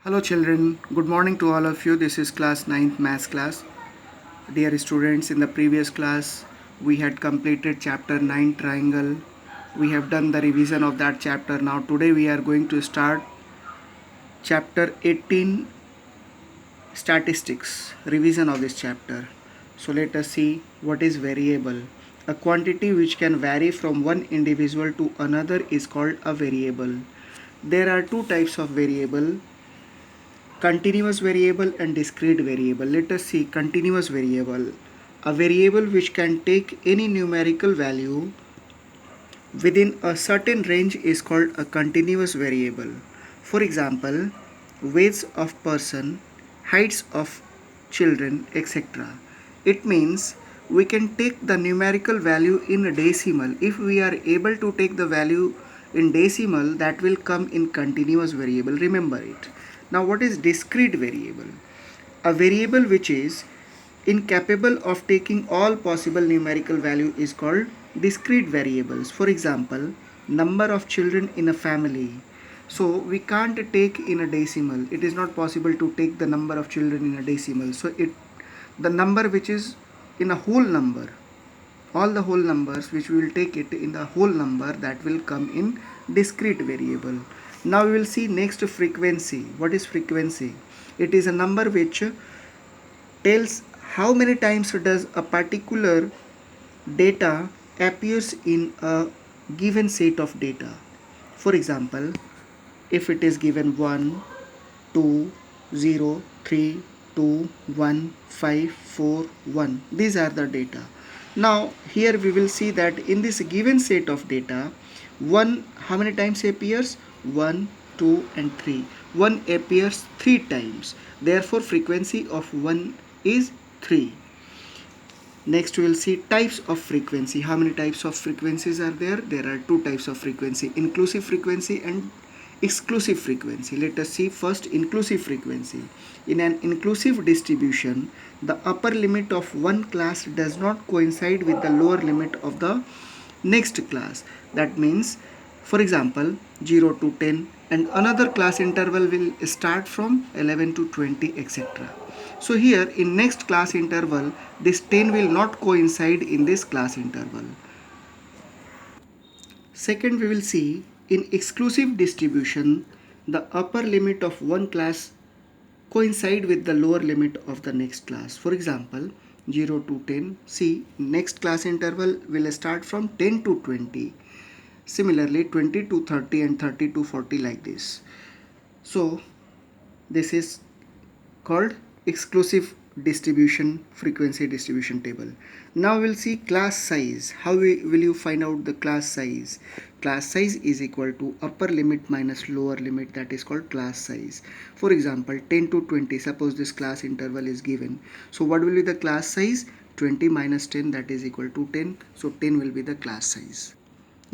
Hello children, good morning to all of you. This is class 9th maths class. Dear students, in the previous class we had completed chapter 9 triangle. We have done the revision of that chapter. Now today we are going to start chapter 18 statistics, revision of this chapter. So let us see what is variable. A quantity which can vary from one individual to another is called a variable. There are two types of variable, continuous variable and discrete variable. Let us see continuous variable. A variable which can take any numerical value within a certain range is called a continuous variable. For example, weights of person, heights of children, etc. It means we can take the numerical value in a decimal. If we are able to take the value in decimal, that will come in continuous variable. Remember it. Now what is discrete variable? A variable which is incapable of taking all possible numerical value is called discrete variables. For example, number of children in a family. So we can't take in a decimal. It is not possible to take the number of children in a decimal. So the number which is in a whole number, all the whole numbers which we will take it in the whole number, that will come in discrete variable. Now we will see next frequency. What is frequency? It is a number which tells how many times does a particular data appears in a given set of data. For example, if it is given 1, 2, 0, 3, 2, 1, 5, 4, 1, these are the data. Now here we will see that in this given set of data, 1 how many times appears? 1, 2 and 3. 1 appears 3 times. Therefore frequency of 1 is 3. Next we will see types of frequency. How many types of frequencies are there? There are two types of frequency, inclusive frequency and exclusive frequency. Let us see first inclusive frequency. In an inclusive distribution, the upper limit of one class does not coincide with the lower limit of the next class. That means, for example, 0 to 10, and another class interval will start from 11 to 20, etc. So here in next class interval, this 10 will not coincide in this class interval. Second, we will see in exclusive distribution, the upper limit of one class coincide with the lower limit of the next class. For example, 0 to 10, see next class interval will start from 10 to 20. Similarly, 20 to 30 and 30 to 40, like this. So this is called exclusive distribution, frequency distribution table. Now we'll see class size. How will you find out the class size? Class size is equal to upper limit minus lower limit, that is called class size. For example, 10 to 20, suppose this class interval is given. So what will be the class size? 20 minus 10, that is equal to 10. So 10 will be the class size.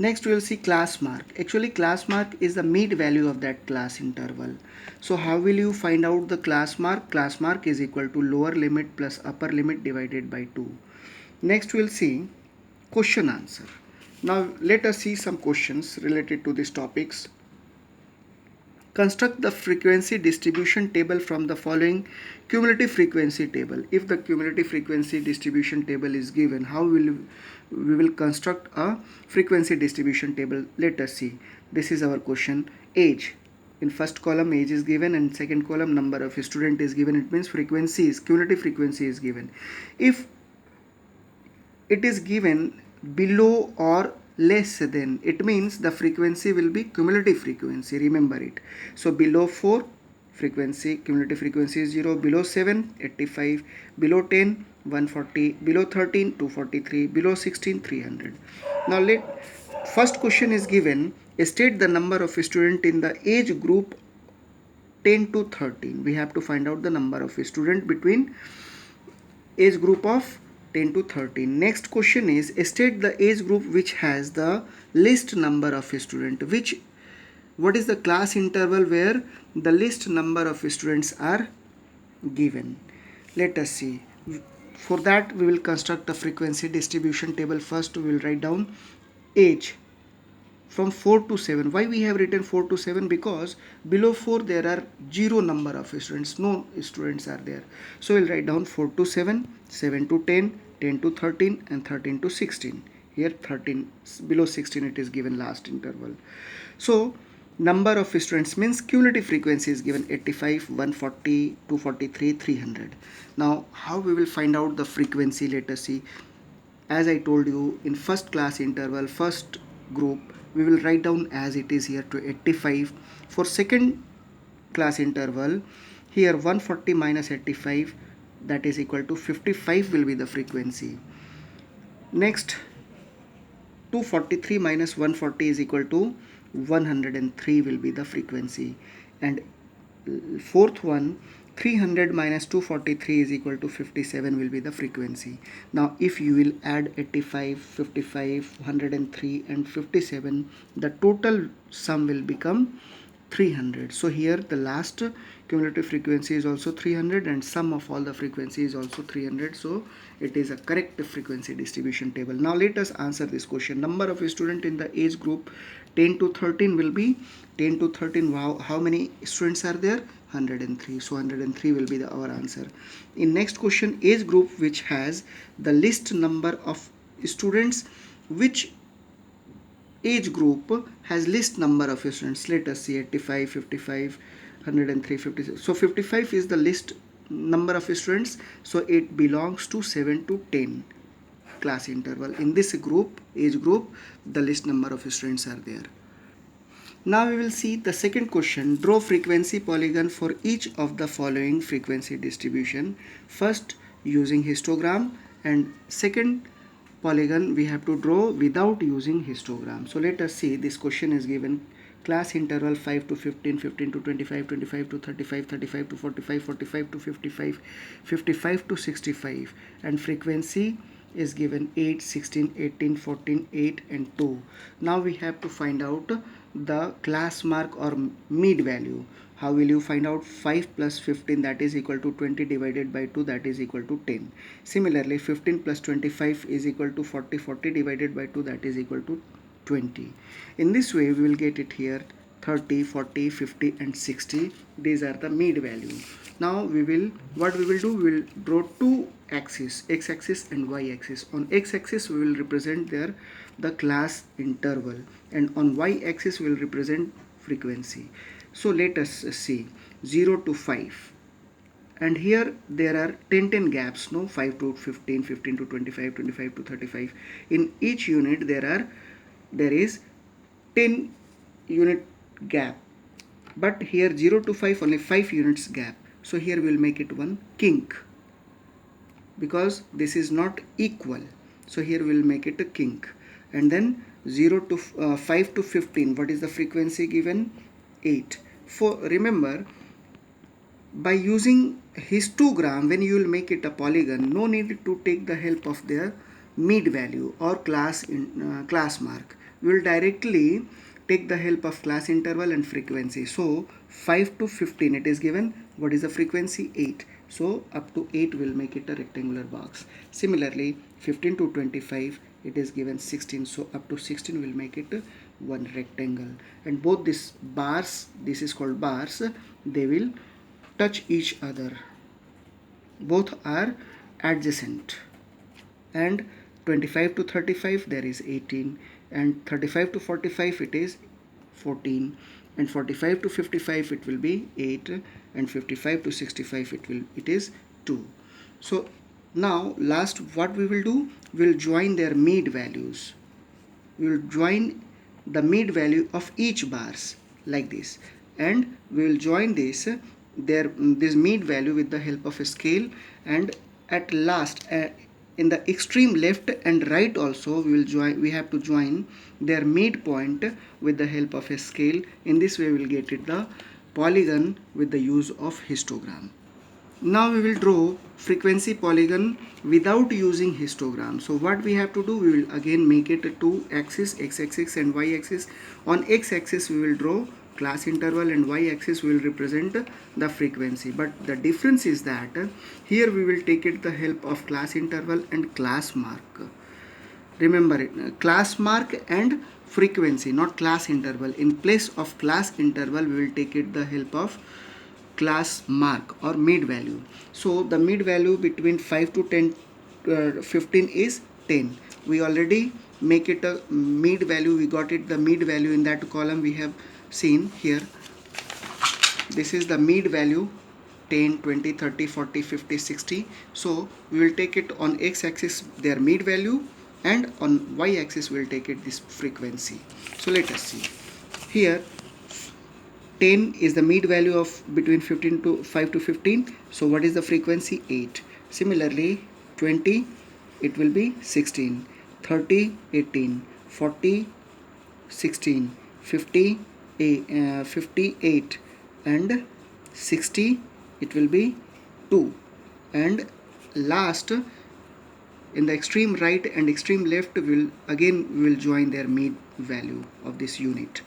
Next we will see class mark. Actually class mark is the mid value of that class interval. So how will you find out the class mark? Class mark is equal to lower limit plus upper limit divided by 2. Next we will see question answer. Now let us see some questions related to these topics. Construct the frequency distribution table from the following cumulative frequency table. If the cumulative frequency distribution table is given, how will we will construct a frequency distribution table? Let us see. This is our question. Age. In first column age is given and second column number of student is given. It means frequency is, cumulative frequency is given. If it is given below or less than, it means the frequency will be cumulative frequency. Remember it. So below 4, frequency, cumulative frequency is 0. Below 7, 85. Below 10, 140. Below 13, 243. Below 16, 300. Now first question is given. State the number of student in the age group 10 to 13. We have to find out the number of student between age group of 10 to 13. Next question is state the age group which has the least number of students. What is the class interval where the least number of students are given? Let us see. For that we will construct a frequency distribution table. First we will write down age. from 4 to 7. Why we have written 4 to 7? Because below 4 there are zero number of students, no students are there. So we'll write down 4 to 7, 7 to 10, 10 to 13, and 13 to 16. Here 13, below 16 it is given last interval. So number of students means cumulative frequency is given 85, 140, 243, 300. Now how we will find out the frequency? Let us see. As I told you, in first class interval, first group, we will write down as it is here to 85. For second class interval, here 140 minus 85, that is equal to 55 will be the frequency. Next, 243 minus 140 is equal to 103 will be the frequency. And fourth one, 300 minus 243 is equal to 57 will be the frequency. Now if you will add 85, 55, 103 and 57, the total sum will become 300. So here the last cumulative frequency is also 300 and sum of all the frequency is also 300. So it is a correct frequency distribution table. Now let us answer this question. Number of students in the age group 10 to 13 will be 10 to 13. Wow, how many students are there? 103. So 103 will be our answer. In next question, age group which has the least number of students, which age group has least number of students? Let us see. 85, 55, 103, 56. So 55 is the least number of students, so it belongs to 7 to 10 class interval. In this group, age group, the least number of students are there. Now we will see the second question. Draw frequency polygon for each of the following frequency distribution. First using histogram, and second polygon we have to draw without using histogram. So let us see. This question is given class interval 5 to 15, 15 to 25, 25 to 35, 35 to 45, 45 to 55, 55 to 65, and frequency is given 8, 16, 18, 14, 8 and 2. Now we have to find out the class mark or mid value. How will you find out? 5 plus 15, that is equal to 20 divided by 2, that is equal to 10. Similarly 15 plus 25 is equal to 40, 40 divided by 2, that is equal to 20. In this way we will get it here 30, 40, 50 and 60. These are the mid value. Now what we will do, we will draw two axes, x axis and y axis. On x axis we will represent the class interval, and on y axis we will represent frequency. So let us see 0 to 5, and here there are 10 gaps, no, 5 to 15, 15 to 25, 25 to 35. In each unit there is 10 unit gap, but here 0 to 5 only 5 units gap. So here we will make it one kink, because this is not equal. So here we will make it a kink. And then 0 to 5 to 15, what is the frequency given? 8. For remember, by using histogram, when you will make it a polygon, no need to take the help of their mid value or class mark. We will directly take the help of class interval and frequency. So 5 to 15 it is given, what is the frequency? 8. So up to 8 will make it a rectangular box. Similarly 15 to 25 it is given 16, so up to 16 will make it one rectangle. And both these bars, this is called bars, they will touch each other, both are adjacent. And 25 to 35 there is 18, and 35 to 45 it is 14, and 45 to 55 it will be 8, and 55 to 65 it is 2. So now last what we will do, we will join their mid values. We will join the mid value of each bars like this, and we will join this mid value with the help of a scale, and at last in the extreme left and right also we have to join their midpoint with the help of a scale. In this way we will get it the polygon with the use of histogram. Now we will draw frequency polygon without using histogram. So what we have to do, we will again make it a two axis, x axis and y axis. On x axis we will draw class interval, and y axis will represent the frequency. But the difference is that here we will take it the help of class interval and class mark. Remember it, class mark and frequency, not class interval. In place of class interval, we will take it the help of class mark or mid value. So the mid value between 5 to 10 15 is 10. We already make it a mid value. We got it the mid value in that column. We have seen here, this is the mid value 10, 20, 30, 40, 50, 60. So we will take it on x axis their mid value, and on y axis we will take it this frequency. So let us see here. 10 is the mid value of between 15 to 5 to 15. So what is the frequency? 8. Similarly 20, it will be 16, 30 18, 40 16, 50 58, and 60 it will be 2, and last in the extreme right and extreme left we will join their mid value of this unit,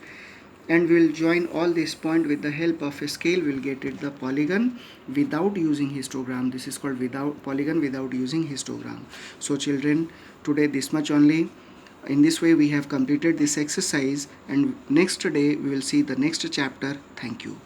and we will join all this point with the help of a scale. We will get it the polygon without using histogram. This is called without polygon without using histogram. So children, today this much only. In this way we have completed this exercise, and next day we will see the next chapter. Thank you.